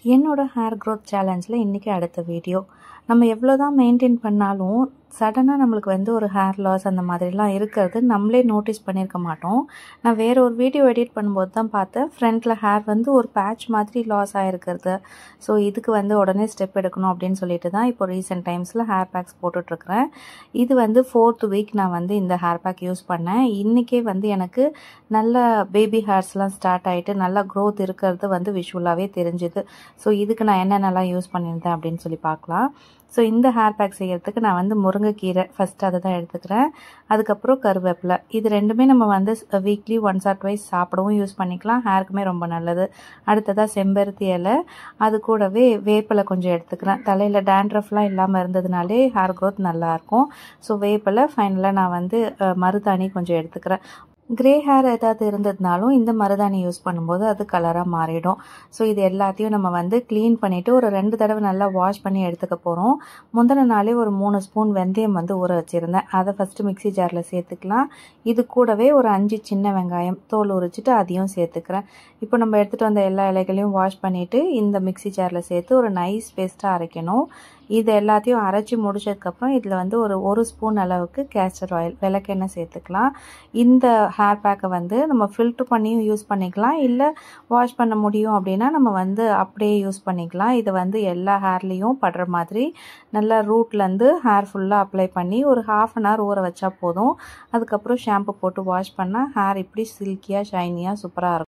என்னோட hair growth சேலஞ்சில் இன்றைக்கி அடுத்த வீடியோ. நம்ம எவ்வளோ தான் மெயின்டைன் பண்ணாலும் சடனாக நம்மளுக்கு வந்து ஒரு ஹேர் லாஸ் அந்த மாதிரிலாம் இருக்கிறது நம்மளே நோட்டீஸ் பண்ணியிருக்க மாட்டோம். நான் வேறு ஒரு வீடியோ எடிட் பண்ணும்போது தான் பார்த்தேன், ஃப்ரண்ட்டில் ஹேர் வந்து ஒரு பேட்ச் மாதிரி லாஸ் ஆகிருக்கிறது. ஸோ இதுக்கு வந்து உடனே ஸ்டெப் எடுக்கணும் அப்படின்னு சொல்லிட்டு தான் இப்போ ரீசெண்ட் டைம்ஸில் ஹேர் பேக்ஸ் போட்டுட்ருக்குறேன். இது வந்து 4th வீக் நான் வந்து இந்த ஹேர் பேக் யூஸ் பண்ணேன். இன்றைக்கே வந்து எனக்கு நல்ல பேபி ஹேர்ஸ்லாம் ஸ்டார்ட் ஆகிட்டு நல்லா க்ரோத் இருக்கிறது வந்து விஷுவலாகவே தெரிஞ்சுது. ஸோ இதுக்கு நான் என்னென்னலாம் யூஸ் பண்ணியிருந்தேன் அப்படின்னு சொல்லி பார்க்கலாம். ஸோ இந்த ஹேர் பேக் செய்கிறதுக்கு நான் வந்து முருங்கைக்கீரை ஃபஸ்ட்டு அதை தான் எடுத்துக்கிறேன். அதுக்கப்புறம் கருவேப்பிலை, இது ரெண்டுமே நம்ம வந்து வீக்லி ஒன்ஸ் ஆர் ட்வைஸ் சாப்பிடவும் யூஸ் பண்ணிக்கலாம், ஹேருக்குமே ரொம்ப நல்லது. அடுத்ததாக செம்பருத்தி இலை, அது கூடவே வேப்பிலை கொஞ்சம் எடுத்துக்கிறேன். தலையில் டேண்ட்ரஃப்லாம் இல்லாமல் இருந்ததுனாலே ஹேர் க்ரோத் நல்லாயிருக்கும். ஸோ வேப்பிலை, ஃபைனலாக நான் வந்து மருதாணி கொஞ்சம் எடுத்துக்கிறேன். கிரே ஹேர் ஏதாவது இருந்ததுனாலும் இந்த மருதாணி யூஸ் பண்ணும்போது அது கலராக மாறிடும். ஸோ இது எல்லாத்தையும் நம்ம வந்து க்ளீன் பண்ணிவிட்டு ஒரு 2 தடவை நல்லா வாஷ் பண்ணி எடுத்துக்க போகிறோம். முந்தின நாளே ஒரு 3 ஸ்பூன் வெந்தயம் வந்து ஊற வச்சுருந்தேன், அதை ஃபஸ்ட்டு மிக்ஸி ஜாரில் சேர்த்துக்கலாம். இது கூடவே ஒரு 5 சின்ன வெங்காயம் தோல் உரிச்சிட்டு அதையும் சேர்த்துக்கிறேன். இப்போ நம்ம எடுத்துகிட்டு வந்த எல்லா இலைகளையும் வாஷ் பண்ணிவிட்டு இந்த மிக்ஸி ஜாரில் சேர்த்து ஒரு நைஸ் பேஸ்ட்டாக அரைக்கணும். இது எல்லாத்தையும் அரைச்சி முடிச்சதுக்கப்புறம் இதில் வந்து ஒரு ஸ்பூன் அளவுக்கு கேஸ்டர் ஆயில், விளக்கெண்ணெய் சேர்த்துக்கலாம். இந்த ஹேர் பேக்கை வந்து நம்ம ஃபில்ட்ரு பண்ணியும் யூஸ் பண்ணிக்கலாம், இல்லை வாஷ் பண்ண முடியும் அப்படின்னா நம்ம வந்து அப்படியே யூஸ் பண்ணிக்கலாம். இதை வந்து எல்லா ஹேர்லேயும் படுற மாதிரி நல்லா ரூட்லேருந்து ஹேர் ஃபுல்லாக அப்ளை பண்ணி ஒரு 1/2 அன் ஹவர் ஊற வச்சா போதும். அதுக்கப்புறம் ஷாம்பு போட்டு வாஷ் பண்ணால் ஹேர் இப்படி சில்கியாக ஷைனியாக சூப்பராக இருக்கும்.